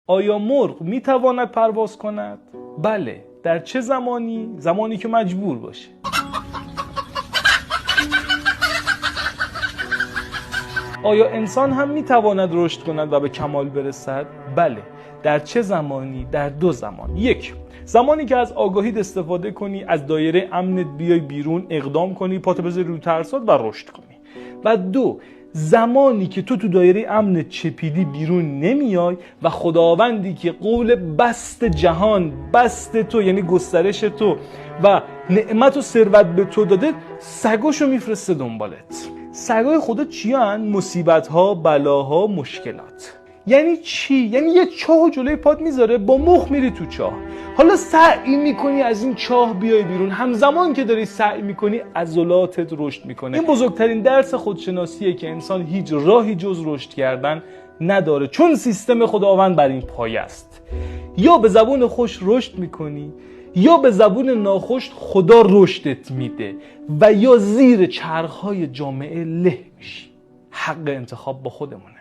آیا مرغ میتواند پرواز کند؟ بله. در چه زمانی؟ زمانی که مجبور باشه. آیا انسان هم میتواند رشد کند و به کمال برسد؟ بله. در چه زمانی؟ در 2 زمان. 1. زمانی که از آگاهیت استفاده کنی، از دایره امنت بیای بیرون، اقدام کنی، پاتو بذاری رو ترسات و رشد کنی. و 2. زمانی که تو دایره امنت چپیدی بیرون نمیای و خداوندی که قول بست جهان، بست تو یعنی گسترش تو و نعمت و ثروت به تو داده، سگاشو میفرسته دنبالت. سگای خدا چی هن؟ مصیبت‌ها، بلاها، مشکلات. یعنی چی؟ یعنی یه چاه جلوی پات میذاره، با مخ میری تو چاه. حالا سعی میکنی از این چاه بیای بیرون، همزمان که داری سعی میکنی عضلاتت رشد میکنه. این بزرگترین درس خودشناسیه که انسان هیچ راهی جز رشد کردن نداره، چون سیستم خداوند بر این پایه است. یا به زبون خوش رشد میکنی، یا به زبون ناخوش خدا رشدت میده، و یا زیر چرخهای جامعه له میشی. حق انتخاب با خودمون.